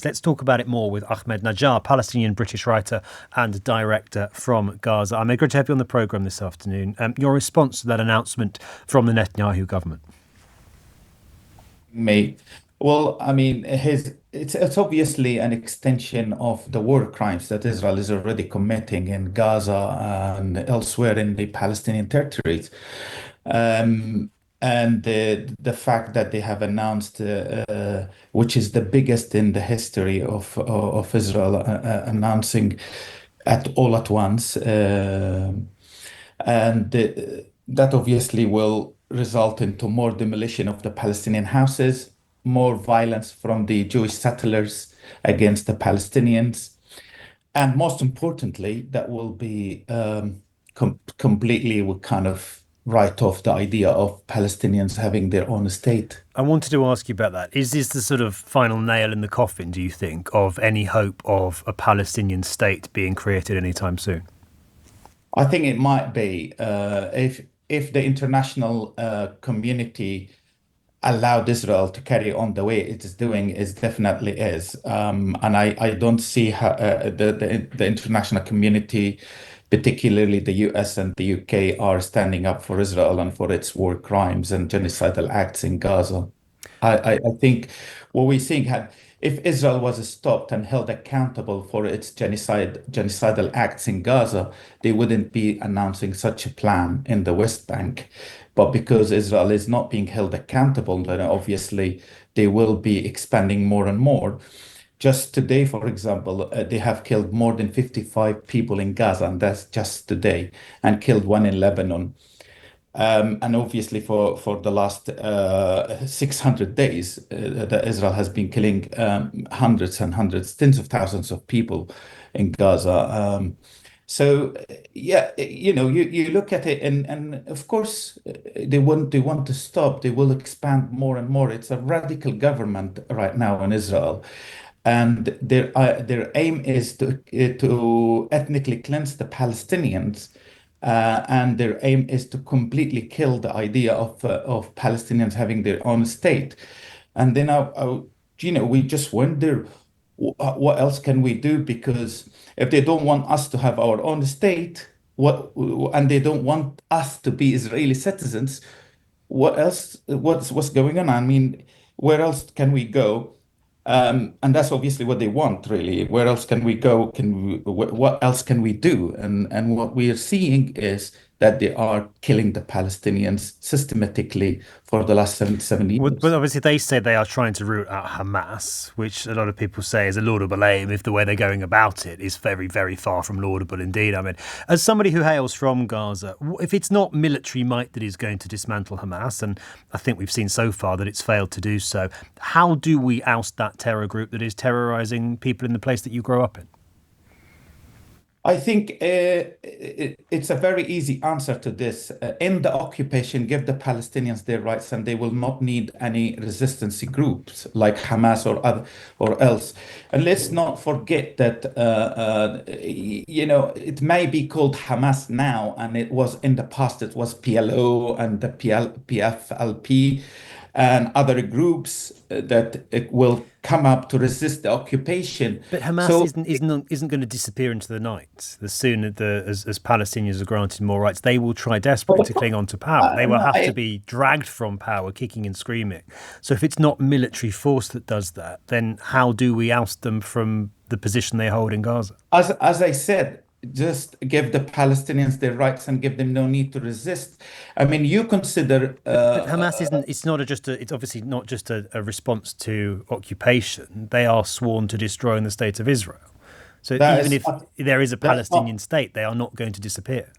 Let's talk about it more with Ahmed Najar, Palestinian-British writer and director from Gaza. Ahmed, great to have you on the programme this afternoon. Your response to that announcement from the Netanyahu government? Mate. Well, I mean, it's obviously an extension of the war crimes that Israel is already committing in Gaza and elsewhere in the Palestinian territories. Um, and the fact that they have announced, which is the biggest in the history of Israel, announcing at all at once, and that obviously will result into more demolition of the Palestinian houses, more violence from the Jewish settlers against the Palestinians, and most importantly, that will be completely will kind of write off the idea of Palestinians having their own state. I wanted to ask you about that. Is this the sort of final nail in the coffin, do you think, of any hope of a Palestinian state being created anytime soon? I think it might be if the international community allowed Israel to carry on the way it is doing, is definitely is, and I don't see how the international community, particularly the US and the UK, are standing up for Israel and for its war crimes and genocidal acts in Gaza. I think what we're seeing had if Israel was stopped and held accountable for its genocidal acts in Gaza, they wouldn't be announcing such a plan in the West Bank. But because Israel is not being held accountable, then obviously they will be expanding more and more. Just today, for example, they have killed more than 55 people in Gaza, and that's just today, and killed one in Lebanon. And obviously, for the last 600 days, that Israel has been killing hundreds and hundreds, tens of thousands of people in Gaza. So, yeah, you look at it, and of course, they want to stop. They will expand more and more. It's a radical government right now in Israel, and their aim is to ethnically cleanse the Palestinians, and their aim is to completely kill the idea of Palestinians having their own state. And then we just wonder what else can we do? Because if they don't want us to have our own state, and they don't want us to be Israeli citizens, what else? What's going on? I mean, where else can we go? And that's obviously what they want, really. Where else can we go? What else can we do? And what we are seeing is that they are killing the Palestinians systematically for the last 77 Well, but years. obviously they say they are trying to root out Hamas, which a lot of people say is a laudable aim if the way they're going about it is very, very far from laudable indeed. I mean, as somebody who hails from Gaza, if it's not military might that is going to dismantle Hamas, and I think we've seen so far that it's failed to do so, how do we oust that terror group that is terrorizing people in the place that you grow up in? I think it's a very easy answer to this. In the occupation, give the Palestinians their rights, and they will not need any resistance groups like Hamas or other or else. And let's not forget that it may be called Hamas now, and it was in the past. It was PLO and the PFLP and other groups that it will come up to resist the occupation. But Hamas So isn't going to disappear into the night. The sooner as Palestinians are granted more rights, they will try desperately to cling on to power. They will no, have to be dragged from power, kicking and screaming. So if it's not military force that does that, then how do we oust them from the position they hold in Gaza? as I said, just give the Palestinians their rights and give them no need to resist. I mean, you consider But Hamas isn't. It's not It's obviously not just a response to occupation. They are sworn to destroying the state of Israel. So that even is if there is a that's not Palestinian state, they are not going to disappear.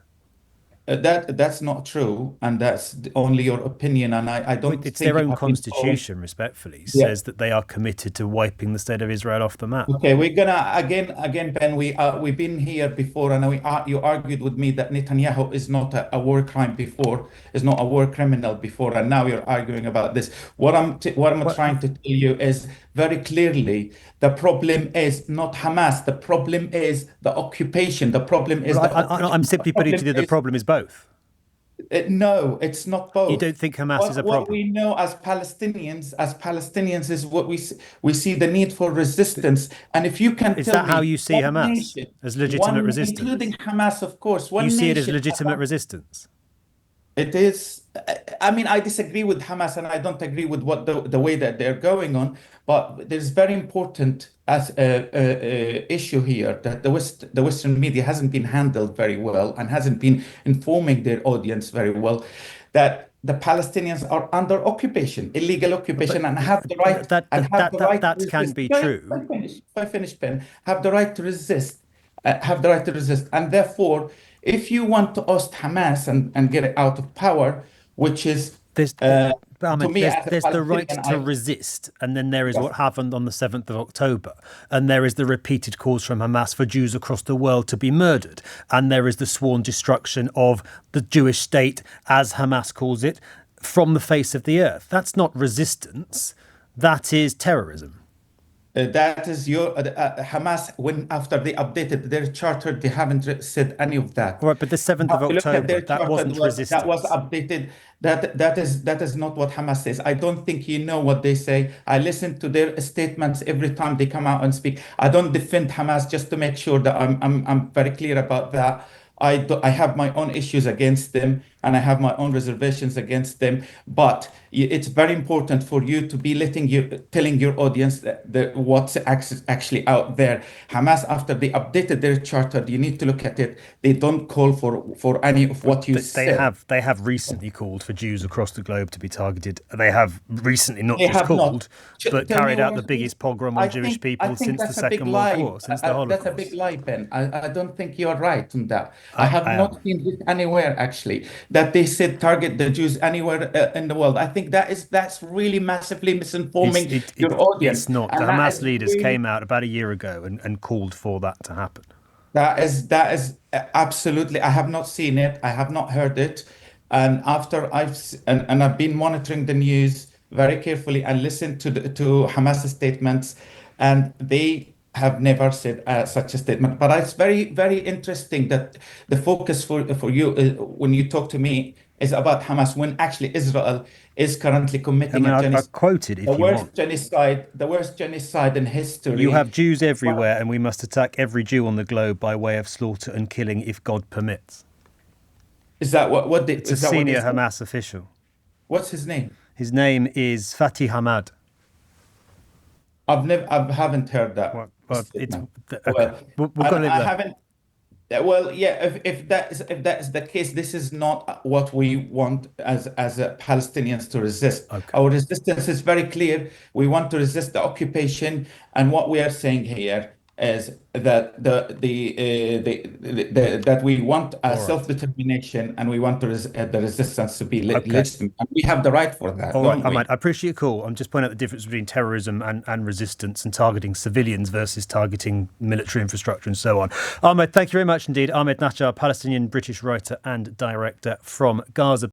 that's not true, and that's only your opinion. And I don't It's think their you own have been told. constitution, respectfully, Yeah. says that they are committed to wiping the state of Israel off the map. Okay, we're gonna again, Ben. We've been here before, and you argued with me that Netanyahu is not a war crime before, is not a war criminal before, and now you're arguing about this. What I'm Well, trying to tell you is very clearly the problem is not Hamas. The problem is the occupation. The problem is the I'm occupation. The simply putting problem to you the is problem is both. No, it's not You both. don't think Hamas is a What problem? we know as Palestinians is we see the need for resistance. And if you can Is tell that how me you see one Hamas? nation, As legitimate including resistance? Hamas, of course, You one see it as nation. legitimate resistance? It is, I mean, I disagree with Hamas and I don't agree with what the way that they're going on, but there's very important as a issue here that the Western media hasn't been handled very well and hasn't been informing their audience very well that the Palestinians are under occupation, illegal But occupation, and have the right that to can resist. be If I true. finish, if I finish, Ben, have the right to resist, and therefore if you want to oust Hamas and get it out of power, which is There's, uh, to Ahmed, me as a there's the right Palestinian, to I resist, and then there is yes, what happened on the 7th of October, and there is the repeated calls from Hamas for Jews across the world to be murdered, and there is the sworn destruction of the Jewish state, as Hamas calls it, from the face of the earth. That's not resistance, that is terrorism. that is your Hamas. When after they updated their charter, they haven't said any of that. All right, but the You 7th of have to look at October, their that charter wasn't that was resistance. updated. That is not what Hamas says. I don't think you know what they say. I listen to their statements every time they come out and speak. I don't defend Hamas just to make sure that I'm very clear about that. I have my own issues against them and I have my own reservations against them. But it's very important for you to be telling your audience what's actually out there. Hamas, after they updated their charter, you need to look at it. They don't call for any of But what you said. they have recently called for Jews across the globe to be targeted. They have recently not They just have not. called, but Tell me carried out where. the biggest pogrom on Jewish I people think since the that's a big Second World lie. War, since the That's a big Holocaust. lie, Ben. I don't think you're right on that. I I, have I not am. seen this anywhere actually that they said target the Jews anywhere in the world. I think that's really massively misinforming your It's audience, not. The and that Hamas is leaders really came out about a year ago and called for that to happen. that is absolutely. I have not seen it. I have not heard it. And after and I've been monitoring the news very carefully and listened to Hamas statements, and they have never said such a statement. But it's very very interesting that the focus for you when you talk to me is about Hamas when actually Israel is currently I committing mean, a I genocide, quote it if you want. the worst genocide in You history. have Jews everywhere, and we must attack every Jew on the globe by way of slaughter and killing if God permits. Is that It's a is that what they senior said? Hamas official. What's his name? His name is Fatih Hamad. I haven't heard that Well, it's statement. okay. Well, We'll go and leave it I there. haven't. Well, yeah. If that is the case, this is not what we want as Palestinians to resist. Okay. Our resistance is very clear. We want to resist the occupation, and what we are saying here is that that we want All right. self-determination, and we want the resistance to be Okay. legitimate, and we have the right for that, All right, don't Ahmad, we? I appreciate your call. I'm just pointing out the difference between terrorism and resistance and targeting civilians versus targeting military infrastructure and so on. Ahmed, thank you very much indeed. Ahmed Najar, Palestinian-British writer and director from Gaza.